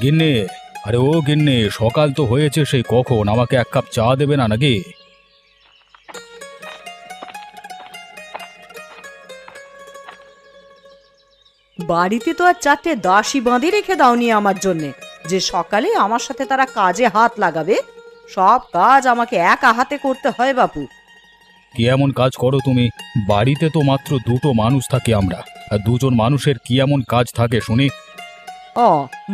গিন্নি, আরে ও গিন্নি, সকাল তো হয়েছে সেই কখন, আমাকে এক কাপ চা দেবে না নাকি? বাড়িতে তো আর চারটে দাসী বাঁধে রেখে দাওনি আমার জন্যে যে সকালে আমার সাথে তারা কাজে হাত লাগাবে। সব কাজ আমাকে একা হাতে করতে হয় বাপু। কি এমন কাজ করো তুমি? বাড়িতে তো মাত্র দুটো মানুষ থাকি আমরা, আর দুজন মানুষের কি এমন কাজ থাকে শুনি? ও,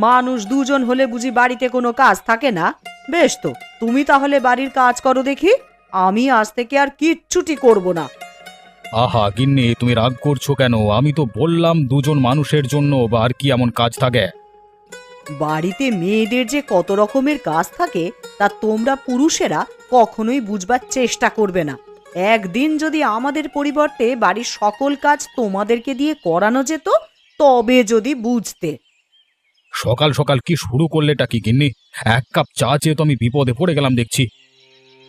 মানুষ দুজন হলে বুঝি বাড়িতে কোনো কাজ থাকে না? বেশ তো, তুমি তাহলে বাড়ির কাজ করো দেখি। আমি আজ থেকে আর কিচ্ছুটি করব না। আহা গিন্নি, তুমি রাগ করছো কেন? আমি তো বললাম দুজন মানুষের জন্য, বা আর কি এমন কাজ থাকে? বাড়িতে মেয়েদের যে কত রকমের কাজ থাকে তা তোমরা পুরুষেরা কখনোই বুঝবার চেষ্টা করবে না। একদিন যদি আমাদের পরিবর্তে বাড়ির সকল কাজ তোমাদেরকে দিয়ে করানো যেত, তবে যদি বুঝতে। সকাল সকাল কি শুরু করলেটা কি গিন্নি? এক কাপ চা চেয়ে তো আমি বিপদে পড়ে গেলাম দেখছি।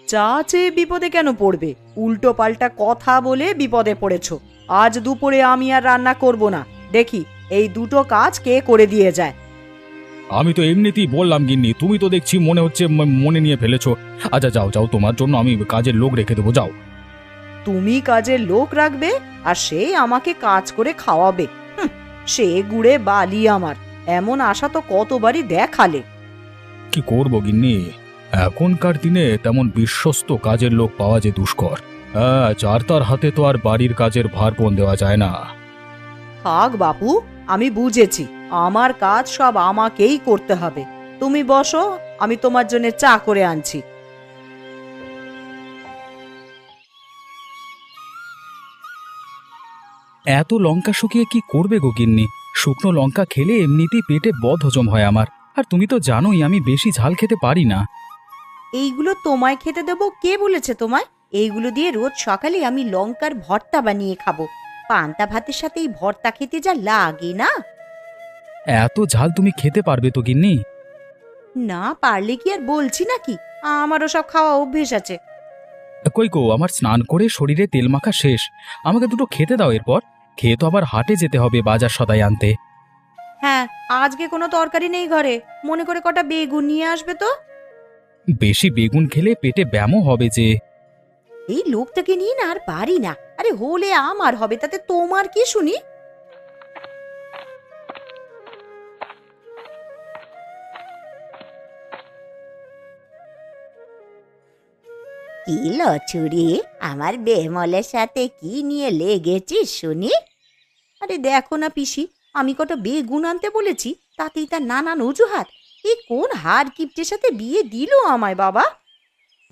চা চেয়ে বিপদে কেন পড়বে? উল্টো পাল্টা কথা বলে বিপদে পড়েছো। আজ দুপুরে আমি আর রান্না করব না। দেখি এই দুটো কাজ কে করে দিয়ে যায়। আমি তো এমনিতেই বললাম গিন্নি, তুমি তো দেখছি মনে হচ্ছে মনে নিয়ে ফেলেছো। আচ্ছা যাও যাও, তোমার জন্য আমি কাজের লোক রেখে দেবো, যাও। তুমি কাজের লোক রাখবে আর সে আমাকে কাজ করে খাওয়াবে? সে গুড়ে বালি আমার। এমন আশা তো কতবারই দেখালে। কি করব গিন্নি, এখনকার দিনে তেমন বিশ্বস্ত কাজের লোক পাওয়া যে দুষ্কর। হ্যাঁ, যার তার হাতে তো আর বাড়ির কাজের ভারপণ দেওয়া যায় না। থাক বাপু, আমি বুঝেছি। আমার কাজ সব আমাকেই করতে হবে। তুমি বসো, আমি তোমার জন্য চা করে আনছি। এত লঙ্কা শুকিয়ে কি করবে গো গিন্নি? শুকনো লঙ্কা খেলে এমনিতেই পেটে বদহজম হয় আমার। আর তুমি তো জানোই আমি বেশি ঝাল খেতে পারি না। এইগুলো তোমায় খেতে দেবো? কে বলেছে তোমায়? এইগুলো দিয়ে রোজ সকালে আমি লঙ্কার ভর্তা বানিয়ে খাবো। পান্তা ভাতের সাথে এই ভর্তা খেতে যা লাগে না! এত ঝাল তুমি খেতে পারবে তো গিন্নি? না পারলে কি আর বলছি নাকি? আমারও সব খাওয়া অভ্যেস আছে। কই গো, আমার স্নান করে শরীরে তেল মাখা শেষ। আমাকে দুটো খেতে দাও, এরপর খেয়ে তো আবার হাটে যেতে হবে বাজার সদাই আনতে। হ্যাঁ, আজকে কোনো তরকারি নেই ঘরে। মনে করে কটা বেগুন নিয়ে আসবে তো। বেশি বেগুন খেলে পেটে ব্যামো হবে যে। এই লোকটাকে নিয়ে না আর পারি না। আরে হলে আমার হবে, তাতে তোমার কি শুনি? কি লছুরি, আমার বেমলের সাথে কি নিয়ে লেগেছিস শুনি? আরে দেখো না পিসি, আমি কত বেগুন আনতে বলেছি, তাতেই তার নানান অজুহাত। এই কোন হার কিপ্টের সাথে বিয়ে দিল আমায় বাবা?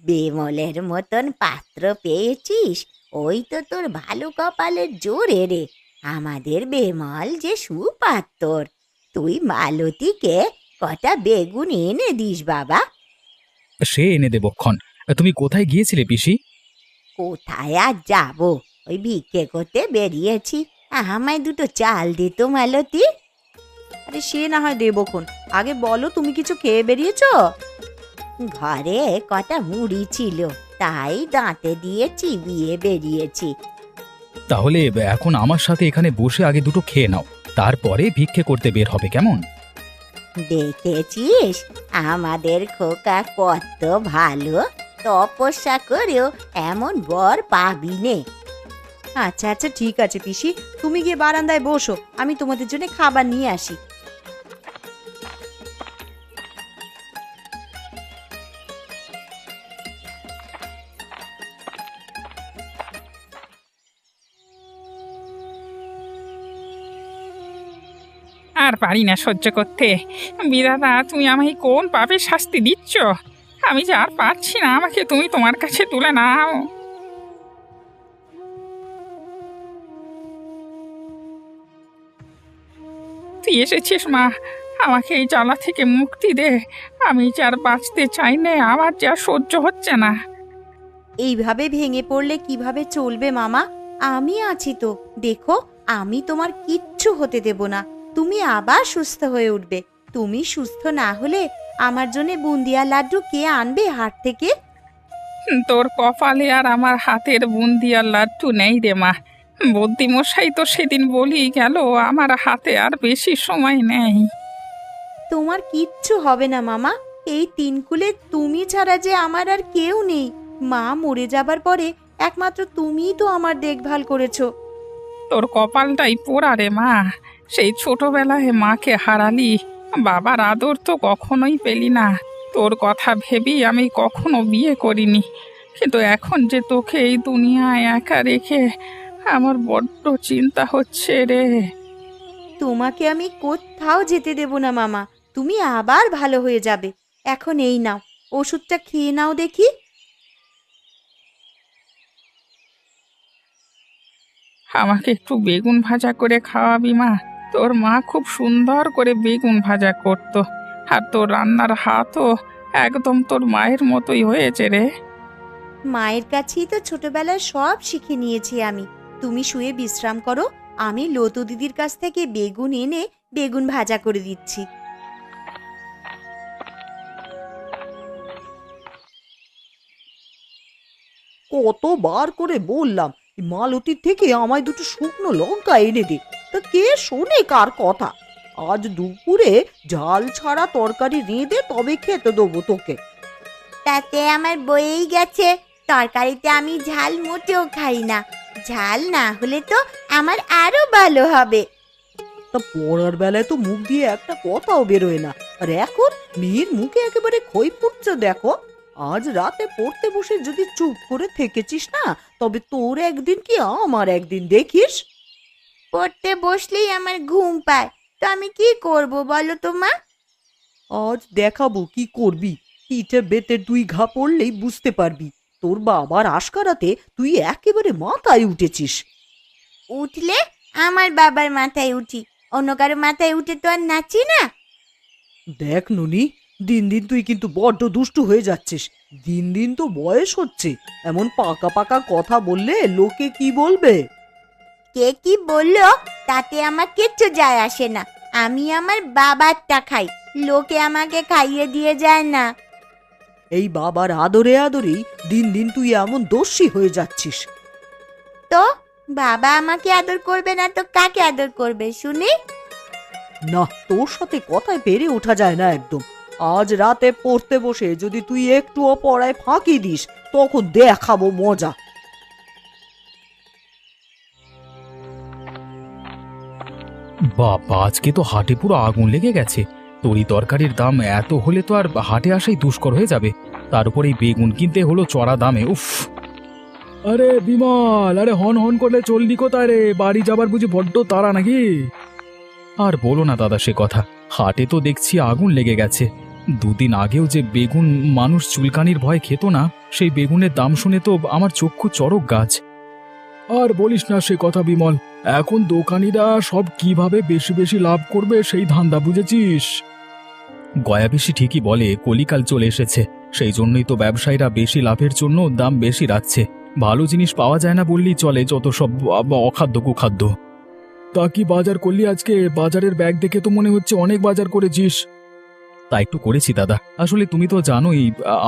বেমলের মতন পাত্র পেয়েছিস, ওই তো তোর ভালো কপালের জোরে রে। আমাদের বেমল যে সুপাত্তর। তুই মালতীকে কটা বেগুন এনে দিস বাবা। সে এনে দেবক্ষণ। তুমি কোথায় গিয়েছিলে পিসি? কোথায় আর যাব, ওই ভিক্ষে করতে বেরিয়েছি। আমায় দুটো চাল দিত মালতী। আরে সে না হয় দেবক্ষণ, আগে বলো তুমি কিছু খেয়ে বেরিয়েছো? ঘরে কটা মুড়ি ছিল, তাই দাঁতে দিয়ে চিবিয়ে বেরিয়েছি। তাহলে এখন আমার সাথে এখানে বসে আগে দুটো খেয়ে নাও, তারপরে ভিক্ষে করতে বের হবে, কেমন? দেখেছিস আমাদের খোকা কত ভালো, তপস্যা করেও এমন বর পাবি নে। আচ্ছা আচ্ছা ঠিক আছে পিসি, তুমি গিয়ে বারান্দায় বসো, আমি তোমাদের জন্য খাবার নিয়ে আসি। আর পারি না সহ্য করতে। বিধাতা, তুমি আমায় কোন পাপের শাস্তি দিচ্ছ? আমি যে আর পারছি না, আমাকে তুমি তোমার কাছে তুলে নাও। তুই এসেছিস মা, আমাকে এই জ্বালা থেকে মুক্তি দে। আমি যে আর বাঁচতে চাই না, আমার যে আর সহ্য হচ্ছে না। এইভাবে ভেঙে পড়লে কিভাবে চলবে মামা? আমি আছি তো, দেখো আমি তোমার কিচ্ছু হতে দেব না। তুমি আবার সুস্থ হয়ে উঠবে। তুমি সুস্থ না হলে আমার জন্য বুন্দিয়া লাড্ডু কে আনবে হাট থেকে? তোর কপালে আর আমার হাতের বুন্দি আর লাড্ডু নেই রে মা। বুদ্ধিমশাই তো সেদিন বলি গেল, আমার হাতে আর বেশি সময় নেই। তোমার কিচ্ছু হবে না মামা। এই তিনকুলে তুমি ছাড়া যে আমার আর কেউ নেই। মা মরে যাবার পরে একমাত্র তুমিই তো আমার দেখভাল করেছো। তোর কপালটাই পোড়া রে মা। সেই ছোটবেলায় মাকে হারালি, বাবার আদর তো কখনোই পেলি না। তোর কথা ভেবেই আমি কখনো বিয়ে করিনি, কিন্তু এখন যে তোকে এই দুনিয়ায় একা রেখে আমার বড্ড চিন্তা হচ্ছে রে। তোমাকে আমি কোথাও যেতে দেব না মামা। তুমি আবার ভালো হয়ে যাবে। এখন এই নাও, ওষুধটা খেয়ে নাও দেখি। আমাকে একটু বেগুন ভাজা করে খাওয়াবি মা? তোর মা খুব সুন্দর করে বেগুন ভাজা করতো, আর তোর রান্নার হাতও একদম তোর মায়ের মতোই হয়েছে রে। মায়ের কাছেই তো ছোটবেলায় সব শিখে নিয়েছি আমি। তুমি শুয়ে বিশ্রাম করো, আমি লতু দিদির কাছ থেকে বেগুন এনে বেগুন ভাজা করে দিচ্ছি। কতবার করে বললাম মালতীর থেকে আমায় দুটো শুকনো লঙ্কা এনে দে, তা কে শোনে কার কথা। আজ দুপুরে ঝাল ছাড়া তরকারি রেঁধে তবে খেতে দেবো তোকে। তাতে আমার বয়েই গেছে, তরকারিতে আমি ঝাল মোটেও খাই না। ঝাল না হলে তো আমার আরো ভালো হবে। তা পড়ার বেলায় তো মুখ দিয়ে একটা কথাও বেরোয় না, আর এখন মেয়ের মুখে একেবারে খই ফুটছে দেখো। আজ রাতে পড়তে বসে যদি চুপ করে থেকেছিস না, তবে তোর একদিন কি আমার একদিন দেখিস। পড়তে বসলেই আমার ঘুম পায়, তো আমি কি করব বলো তো মা? আজ দেখাবো কি করবি। পিঠে বেতে 2 ঘা পড়লেই বুঝতে পারবি। তোর বাবার আশকারাতে তুই একেবারে মাথায় উঠেছিস। উঠলে আমার বাবার মাথায় উঠি, অন্য কারো মাথায় উঠে তো আর নাচি না। দেখ ননি, দিন দিন তুই কিন্তু বড্ড দুষ্টু হয়ে যাচ্ছিস। দিন দিন তো বয়স হচ্ছে, এমন পাকা পাকা কথা বললে লোকে কি বলবে? কে কি বললো তাতে আমার কিচ্ছু যায় আসে না। আমি আমার বাবারটা খাই, লোকে আমাকে খাইয়ে দিয়ে যায় না। এই বাবার আদরে আদরেই দিন দিন তুই এমন দোষী হয়ে যাচ্ছিস। তো বাবা আমাকে আদর করবে না তো কাকে আদর করবে শুনি? না, তোর সাথে কথায় পেরে ওঠা যায় না একদম। আজ রাতে পড়তে বসে যদি তুই একটুও পড়ায় ফাঁকি দিস, তখন দেখাবো মজা। বাবা, আজকে তো হাটে পুরো আগুন লেগে গেছে। তরি তরকারির দাম এত হলে তো আর হাটে আসাই দুষ্কর হয়ে যাবে। তার উপর এই বেগুন কিনতে হলো চড়া দামে। উফ! আরে বিমল, আরে হন হন করলে চললি কোথায় রে? বাড়ি যাবার বুঝি বড্ড তাড়া নাকি? আর বলো না দাদা সে কথা। হাটে তো দেখছি আগুন লেগে গেছে। 2 দিন আগেও যে বেগুন মানুষ চুলকানির ভয় খেত না, সেই বেগুনের দাম শুনে তো আমার চক্ষু চড়ক গাছ। আর বলিস না সে কথা বিমল। এখন দোকানিরা সব কিভাবে বেশি বেশি লাভ করবে সেই ধান্দা, বুঝেছিস? গয়া বেশি ঠিকই বলে, কলিকাল চলে এসেছে। সেই জন্যই তো ব্যবসায়ীরা বেশি লাভের জন্য দাম বেশি রাখছে। ভালো জিনিস পাওয়া যায় না বললেই চলে, যত সব অখাদ্য কুখাদ্য। তা কি বাজার করলি আজকে? বাজারের ব্যাগ দেখে তো মনে হচ্ছে অনেক বাজার করেছিস। তা একটু করেছি দাদা। আসলে তুমি তো জানোই,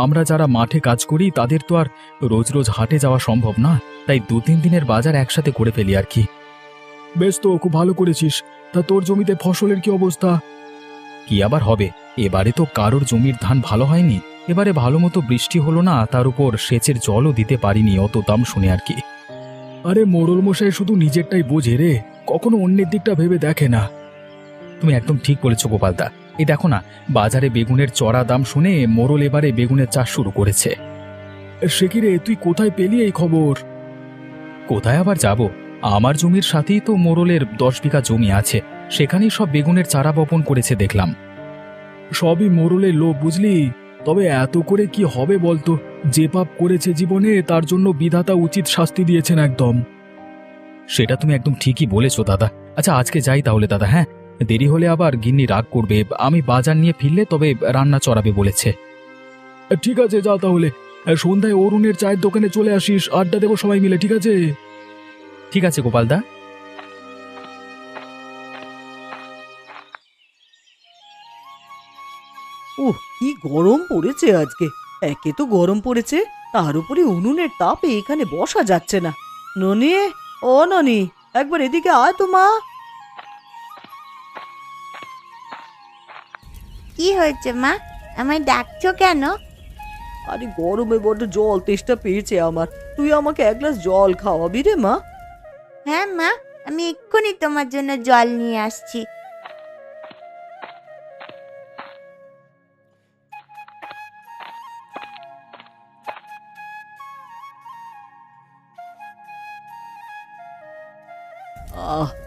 আমরা যারা মাঠে কাজ করি তাদের তো আর রোজ রোজ হাটে যাওয়া সম্ভব না। তাই 2-3 দিনের বাজার একসাথে করে ফেলি আর কি। বেশ, তো খুব ভালো করেছিস। তা তোর জমিতে ফসলের কি অবস্থা? কি আবার হবে, এবারে তো কারোর জমির ধান ভালো হয়নি। এবারে ভালো মতো বৃষ্টি হলো না, তার উপর সেচের জলও দিতে পারিনি, অত দাম শুনে আর কি। আরে মোড়ল মশাই শুধু নিজেরটাই বোঝে রে, কখনো অন্যের দিকটা ভেবে দেখে না। তুমি একদম ঠিক বলেছ গোপালদা। এই দেখো না, বাজারে বেগুনের চড়া দাম শুনে মোড়ল এবারে বেগুনের চাষ শুরু করেছে। সে কি রে, তুই কোথায় পেলি এই খবর? কোথায় আবার যাব, আমার জমির সাথেই তো মোড়লের 10 বিঘা জমি আছে, সেখানেই সব বেগুনের চারা বপন করেছে দেখলাম। সবই মোড়লের লোভ, বুঝলি। তবে এত করে কি হবে বলতো? যে পাপ করেছে জীবনে তার জন্য বিধাতা উচিত শাস্তি দিয়েছেন একদম। সেটা তুমি একদম ঠিকই বলেছো দাদা। আচ্ছা আজকে যাই তাহলে দাদা, হ্যাঁ? দেরি হলে আবার গিন্নি রাগ করবে। আমি বাজার নিয়ে ফিরলে তবে রান্না চড়াবে বলেছে। ঠিক আছে, যা তাহলে। সন্ধ্যায় অরুণের চায়ের দোকানে চলে আসিস, আড্ডা দেবো সবাই মিলে, ঠিক আছে? ঠিক আছে গোপালদা। উহ, কি গরম পড়েছে আজকে। একে তো গরম পড়েছে, তার উপরে উনুনের তাপে এখানে বসা যাচ্ছে না। ননি, ও ননি, একবার এদিকে আয় তো মা। কি হয়েছে মা? আমায় ডাকছো কেন? আরে গরমে বড্ড জল তেষ্টা পেয়েছে আমার, তুই আমাকে এক গ্লাস জল খাওয়াবি রে মা? হ্যাঁ মা, আমি এক্ষুনি তোমার জন্য জল নিয়ে আসছি।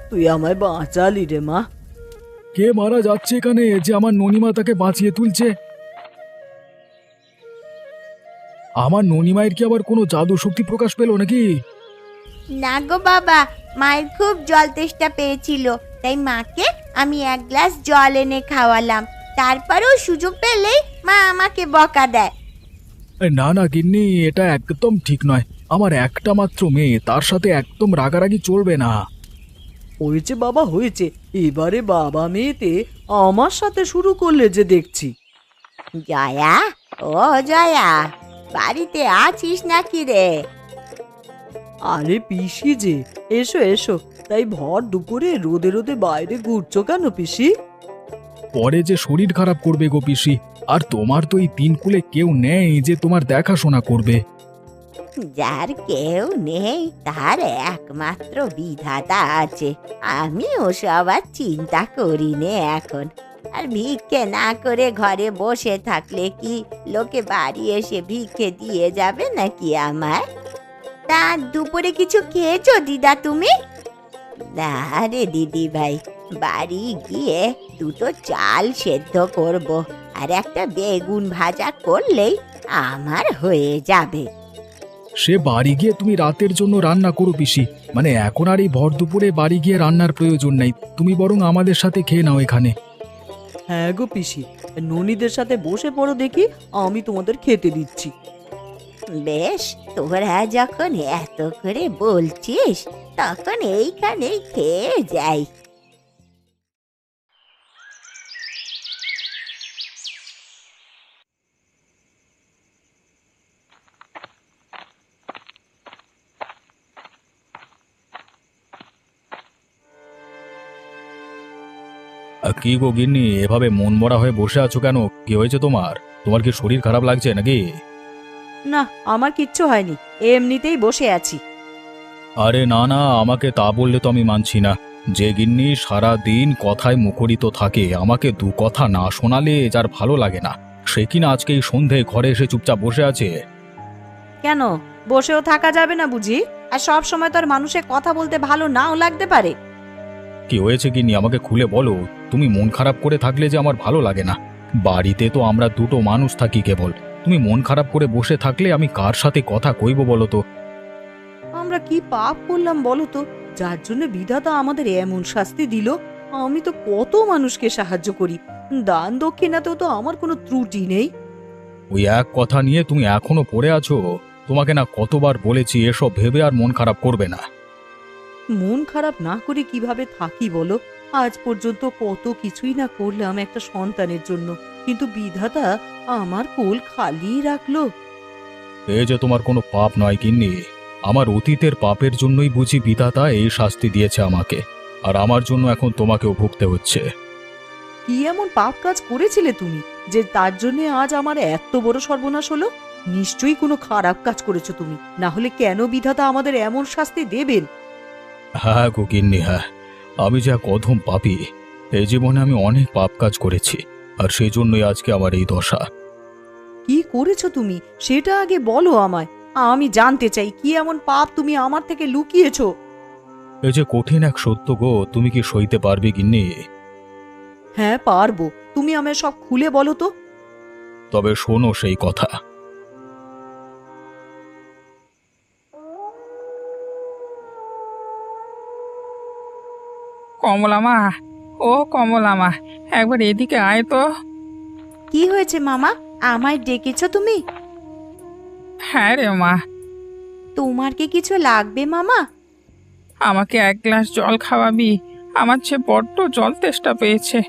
তুই আমায় বাঁচালি রে মা। কে মারা যাচ্ছে এখানে যে আমার ননিমা তাকে বাঁচিয়ে তুলছে? আমার ননিমায়ের কি আবার কোনো জাদু শক্তি প্রকাশ পেল নাকি? না গো বাবা, মায়ের খুব জল তেষ্টা পেয়েছিল, তাই মাকে আমি এক গ্লাস জল এনে খাওয়ালাম। তারপরেও সুযোগ পেলেই মা আমাকে বকা দেয়। না না গিন্নি, এটা একদম ঠিক নয়। আমার একটা মাত্র মেয়ে, তার সাথে একদম রাগারাগি চলবে না। হয়েছে বাবা হয়েছে, এবারে বাবা মেয়েতে আমার সাথে শুরু করলে যে দেখছি। জয়া, ও জয়া, বাড়িতে আছিস নাকি রে? আরে পিসি যে, এসো এসো। তাই ভর দুপুরে রোদে রোদে বাইরে ঘুরছো কেন পিসি? পরে যে শরীর খারাপ করবে গো পিসি, আর তোমার তো এই তিন কুলে কেউ নেই যে তোমার দেখাশোনা করবে। যার কেউ নেই তার একমাত্র বিধাতা আছে। আমি ওসব আর চিন্তা করি নে এখন। আর ভিক্ষে না করে ঘরে বসে থাকলে কি লোকে বাড়ি এসে ভিক্ষে দিয়ে যাবে নাকি আমায়? তা দুপুরে কিছু খেয়েছো দিদা তুমি? না রে দিদি ভাই, বাড়ি গিয়ে দুটো চাল সেদ্ধ করব আর একটা বেগুন ভাজা করলেই আমার হয়ে যাবে। সে বাড়ি গিয়ে তুমি রাতের জন্য রান্না করো পিসি, মানে এখন আর এই ভর দুপুরে বাড়ি গিয়ে রান্নার প্রয়োজন নেই। তুমি বরং আমাদের সাথে খেয়ে নাও এখানে। হ্যাঁ গো পিসি, ননীদের সাথে বসে পড়ো দেখি, আমি তোমাদের খেতে দিচ্ছি। বেশ, তোরা যখন এত করে বলছিস তখন এইখানেই খেয়ে যাই। কি গো গিন্নি, এভাবে মন মরা হয়ে বসে আছো কেন? কি হয়েছে তোমার? তোমার কি শরীর খারাপ লাগছে নাকি? না, আমার কিচ্ছু হয়নি, এমনিতেই বসে আছি। আরে না না, আমাকে তা বললে তো আমি মানছি না। যে গিন্নি সারা দিন কথায় মুখরিত থাকে, আমাকে দু কথা না শোনালে যার ভালো লাগে না, সে কিনা আজকে এই সন্ধে ঘরে এসে চুপচাপ বসে আছে। কেন বসেও থাকা যাবে না বুঝি? আর সব সময় তো আর মানুষের কথা বলতে ভালো নাও লাগতে পারে। কি হয়েছে গিন্নি, আমাকে খুলে বলো। তুমি মন খারাপ করে থাকলে যে আমার ভালো লাগে না। বাড়িতে তো আমরা দুটো মানুষ থাকি কেবল। তুমি মন খারাপ করে বসে থাকলে আমি কার সাথে কথা কইব বলো তো? আমরা কি পাপ করলাম বলো তো, যার জন্য বিধাতা আমাদের এমন শাস্তি দিল? আমি তো কত মানুষকে সাহায্য করি, দান দক্ষিণাতেও তো আমার কোনো ত্রুটি নেই। ওই এক কথা নিয়ে তুমি এখনো পড়ে আছো? তোমাকে না কতবার বলেছি এসব ভেবে আর মন খারাপ করবে না। মন খারাপ না করে কিভাবে থাকি বলো? আজ পর্যন্ত কত কিছুই না করলাম একটা সন্তানের জন্য, কিন্তু বিধাতা আমার কোল খালি রাখলো। এই যে তোমার কোনো পাপ নয় গিন্নি, আমার অতীতের পাপের জন্যই বুঝি বিধাতা এই শাস্তি দিয়েছে আমাকে, আর আমার জন্য এখন তোমাকেও ভুগতে হচ্ছে। কি এমন পাপ কাজ করেছিলে তুমি যে তার জন্য আজ আমার এত বড় সর্বনাশ হলো? নিশ্চয়ই কোনো খারাপ কাজ করেছো তুমি, না হলে কেন বিধাতা আমাদের এমন শাস্তি দেবেন? হ্যাঁ গো গিন্নি, হ্যাঁ, আমি যে এক অধম পাপী। এই জীবনে আমি অনেক পাপ কাজ করেছি, আর সেই জন্যই আজকে আমার এই দশা। কি করেছো তুমি সেটা আগে বলো আমায়, আমি জানতে চাই কি এমন পাপ তুমি আমার থেকে লুকিয়েছো। এই যে কঠিন এক সত্য গো, তুমি কি সইতে পারবে গিন্নি? হ্যাঁ পারবো, তুমি আমায় সব খুলে বলো তো। তবে শোনো সেই কথা। কমলা মা, ও কমলা মা, একবার এদিকে আয় তো। কি হয়েছে মামা, আমায় ডেকেছো তুমি? হ্যাঁ রে মা, তোমার কি কিছু লাগবে মামা? আমাকে এক গ্লাস জল খাওয়াবি? আমার যে বড্ড জল তেষ্টা পেয়েছে,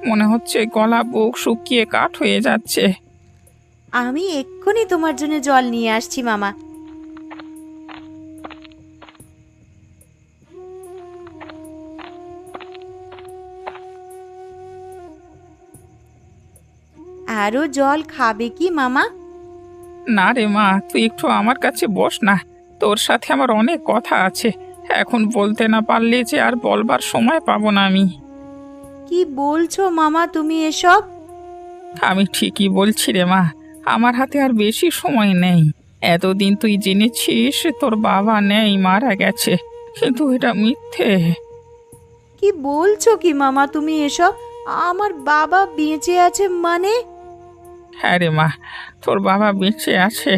মনে হচ্ছে গলা বুক শুকিয়ে কাঠ হয়ে যাচ্ছে। আমি এক্ষুনি তোমার জন্য জল নিয়ে আসছি মামা। আরো জল খাবে কি মামা? না রে মা, তুই একটু আমার কাছে বস না, তোর সাথে আমার অনেক কথা আছে। এখন বলতে না পারলে যে আর বলবার সময় পাবো না আমি। কি বলছো মামা তুমি এসব? আমি ঠিকই বলছি রে মা, আমার হাতে আর বেশি সময় নেই। এতদিন তুই জেনেছিস তোর বাবা নেই, মারা গেছে, কিন্তু এটা মিথ্যে। কি বলছো কি মামা তুমি এসব? আমার বাবা বেঁচে আছে মানে? হ্যাঁ রে মা, তোর বাবা বেঁচে আছে।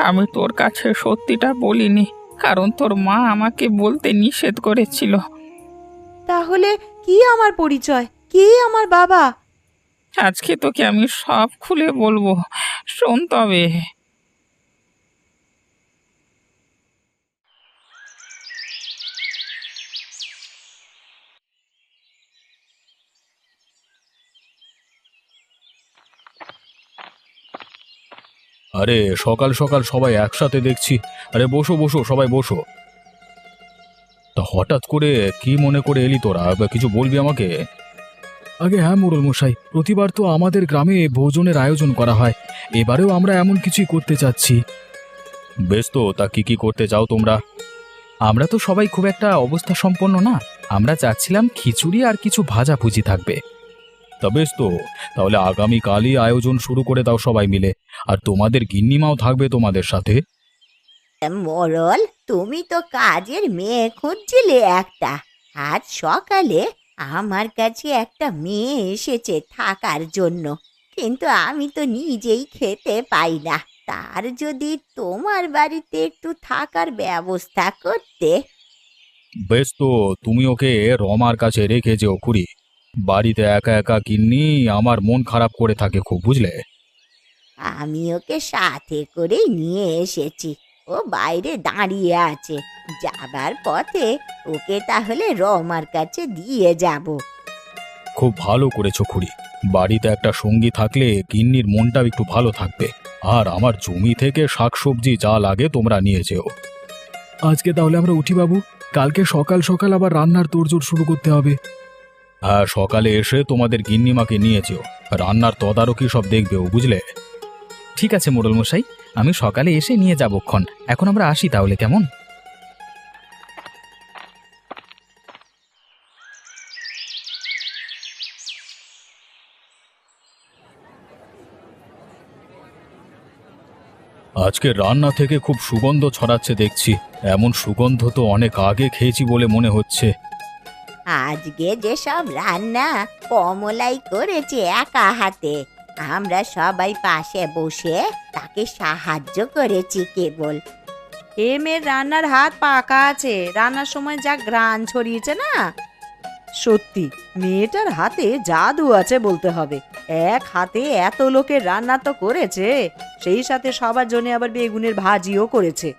আমি তোর কাছে সত্যিটা বলিনি, কারণ তোর মা আমাকে বলতে নিষেধ করেছিল। তাহলে কি আমার পরিচয়, কি আমার বাবা? আজকে তোকে আমি সব খুলে বলবো, শোন তবে। আরে সকাল সকাল সবাই একসাথে দেখছি। আরে বসো বসো, সবাই বসো। তা হঠাৎ করে কি মনে করে এলি তোরা? কিছু বলবি আমাকে? আগে হ্যাঁ মোড়ল মশাই, প্রতিবার তো আমাদের গ্রামে ভোজনের আয়োজন করা হয়, এবারেও আমরা এমন কিছুই করতে চাচ্ছি। বেশ, তো তা কি কি করতে চাও তোমরা? আমরা তো সবাই খুব একটা অবস্থা সম্পন্ন না, আমরা চাচ্ছিলাম খিচুড়ি আর কিছু ভাজাভুজি থাকবে। তা বেশ, তো তাহলে আগামীকালই আয়োজন শুরু করে দাও সবাই মিলে, আর তোমাদের গিন্নিমাও থাকবে তোমাদের সাথে। মোড়ল, তুমি তো কাজের মেয়ে খুঁজছিলে একটা। আজ সকালে আমার কাছে একটা মেয়ে এসেছে থাকার জন্য, কিন্তু আমি তো নিজেই খেতে পাই না। তার যদি তোমার বাড়িতে একটু থাকার ব্যবস্থা করতে। বেশ, তো তুমি ওকে রমার কাছে রেখে যেও খুড়ি। বাড়িতে একা একা গিন্নি আমার মন খারাপ করে থাকে খুব, বুঝলে? আমি ওকে সাথে করেই নিয়ে এসেছি, ও বাইরে দাঁড়িয়ে আছে। যাবার পথে ওকে তাহলে রমার কাছে দিয়ে যাব। খুব ভালো করেছো খুড়ি, বাড়িতে একটা সঙ্গী থাকলে গিন্নির মনটাও একটু ভালো থাকবে। আর আমার জমি থেকে শাকসবজি যা লাগে তোমরা নিয়ে যেও। আজকে তাহলে আমরা উঠি বাবু, কালকে সকাল সকাল আবার রান্নার তোড়জোড় শুরু করতে হবে। হ্যাঁ, সকালে এসে তোমাদের গিন্নিমাকে নিয়ে যেও, রান্নার তদারকি সব দেখবেও, বুঝলে? ঠিক আছে মোড়ল মশাই, আমি সকালে এসে নিয়ে যাবক্ষণ। এখন আমরা আসি তাহলে, কেমন? আজকে রান্না থেকে খুব সুগন্ধ ছড়াচ্ছে দেখছি। এমন সুগন্ধ তো অনেক আগে খেয়েছি বলে মনে হচ্ছে। আজকে যে সব রান্না কমলাই করেছে একা হাতে, আমরা সবাই পাশে বসে তাকে সাহায্য করেছি কেবল। মেয়ের রান্নার হাত পাকা আছে, রান্নার সময় যা ঘ্রাণ ছড়িয়েছে না, সত্যি মেয়েটার হাতে জাদু আছে বলতে হবে। এক হাতে এত লোকের রান্না তো করেছে, সেই সাথে সবার জন্য আবার বেগুনের ভাজিও করেছে।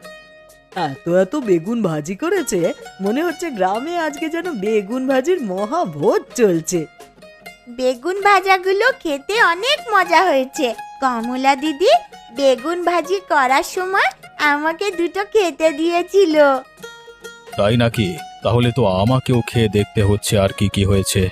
এত এত বেগুন ভাজি করেছে, মনে হচ্ছে গ্রামে আজকে যেন বেগুন ভাজির মহাভোজ চলছে। বেগুন ভাজাগুলো খেতে অনেক মজা হয়েছে। কমলা দিদি বেগুন ভাজি করার সময় আমাকে দুটো খেতে দিয়েছিল। তাই নাকি? তাহলে তো আমাকেও খেয়ে দেখতে হচ্ছে আর কি কি হয়েছে।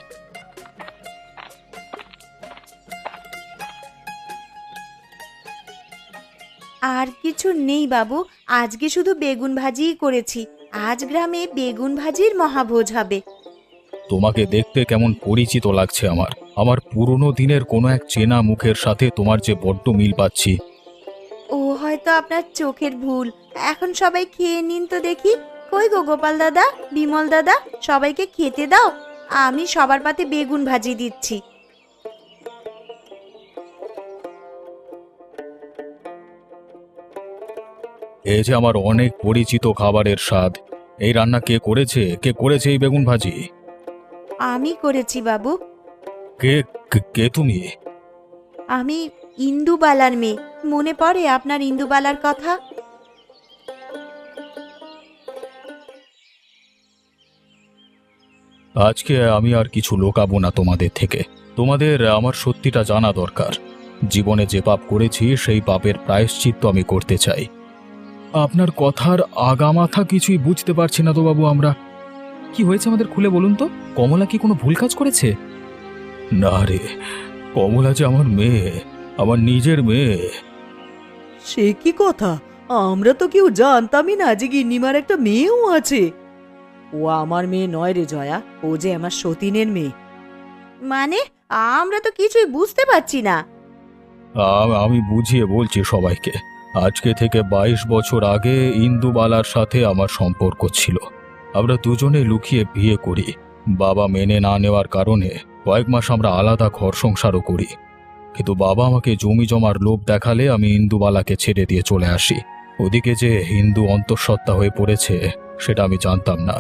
আর কিছু নেই বাবু, আজকে শুধু বেগুন ভাজিই করেছি। আজ গ্রামে বেগুন ভাজির মহাভোজ হবে। তোমাকে দেখতে কেমন পরিচিত লাগছে আমার। আমার পুরনো দিনের কোনো এক চেনা মুখের সাথে তোমার যে বড্ড মিল পাচ্ছি। ও হয়তো আপনার চোখের ভুল। এখন সবাই খেয়ে নিন তো দেখি। কই গো গোপাল দাদা, বিমল দাদা, সবাইকে খেতে দাও। আমি সবার পাতে বেগুন ভাজি দিচ্ছি। এই যে আমার অনেক পরিচিত খাবারের স্বাদ। এই রান্না কে করেছে? কে করেছে এই বেগুন ভাজি? আমি করেছি বাবু। কে কে কে তুমি? আমি ইন্দুবালার মেয়ে। মনে পড়ে আপনার ইন্দুবালার কথা? আজকে আমি আর কিছু লোকাবো না তোমাদের থেকে। তোমাদের আমার সত্যিটা জানা দরকার। জীবনে যে পাপ করেছি সেই পাপের প্রায়শ্চিত্ত আমি করতে চাই। আপনার কথার আগামাথা কিছুই বুঝতে পারছি না তো বাবু আমরা। কি হয়েছে আমাদের খুলে বলুন তো? কমলা কি কোনো ভুল কাজ করেছে? না রে, কমলা যে আমার মেয়ে। আমার নিজের মেয়ে। সে কি কথা, আমরা তো কেউ জানতামই না যে গিন্নিমার একটা মেয়েও আছে। ও আমার মেয়ে নয় রে জয়া, ও যে আমার সতীনের মেয়ে। মানে আমরা তো কিছুই বুঝতে পারছি না। আমি বুঝিয়ে বলছি সবাইকে। আজকে থেকে 22 বছর আগে ইন্দুবালার সাথে আমার সম্পর্ক ছিল। আমরা দুজনে লুকিয়ে বিয়ে করি। বাবা মেনে না নেওয়ার কারণে কয়েক মাস আমরা আলাদা ঘর সংসারও করি। কিন্তু বাবা আমাকে জমি জমার লোভ দেখালে আমি ইন্দুবালাকে ছেড়ে দিয়ে চলে আসি। ওদিকে যে হিন্দু অন্তঃসত্ত্বা হয়ে পড়েছে সেটা আমি জানতাম না।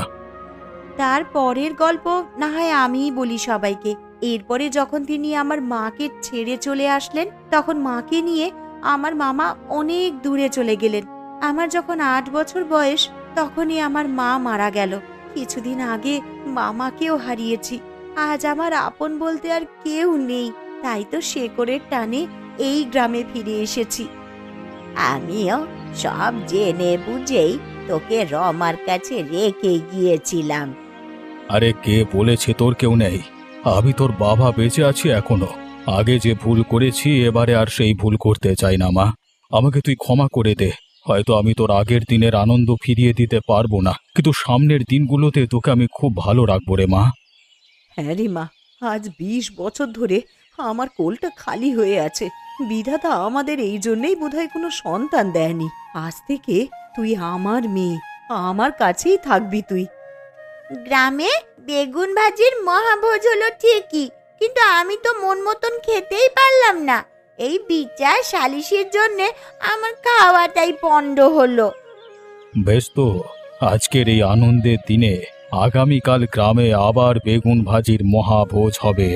তার পরের গল্প না হয় আমিই বলি সবাইকে। এরপরে যখন তিনি আমার মাকে ছেড়ে চলে আসলেন, তখন মাকে নিয়ে আমার মামা অনেক দূরে চলে গেলেন। আমার যখন 8 বছর বয়স, তখনই আমার মা মারা গেল। কিছুদিন আগে মামাকেও হারিয়েছি। আজ আমার আপন বলতে আর কেউ নেই, তাই তো শেকড়ের টানে এই গ্রামে ফিরে এসেছি। আমিও সব জেনে বুঝেই তোকে রমার কাছে রেখে গিয়েছিলাম। আরে কে বলেছে তোর কেউ নেই? আমি তোর বাবা বেঁচে আছি এখনো। আগে যে ভুল করেছি এবারে আর সেই ভুল করতে চাই না মা। আমাকে তুই ক্ষমা করে দে। হয়তো আমি তোর আগের দিনের আনন্দ ফিরিয়ে দিতে পারবো না, কিন্তু সামনের দিনগুলোতে তোকে আমি খুব ভালো রাখবো রে মা। হ্যাঁ রে মা, আজ 20 বছর ধরে আমার কোলটা খালি হয়ে আছে। বিধাতা আমাদের এই জন্যই বোধহয় কোনো সন্তান দেয়নি। আজ থেকে তুই আমার মেয়ে, আমার কাছেই থাকবি তুই। গ্রামে বেগুন ভাজির মহাভোজ হলো ঠিকই, কিন্তু আমি তো মন মতন খেতেই পারলাম না। এই বিচার সালিশের জন্যে আমার খাওয়াটাই পণ্ড হলো। বেশ তো, আজকের এই আনন্দের দিনে আগামীকাল গ্রামে আবার বেগুন ভাজির মহাভোজ হবে।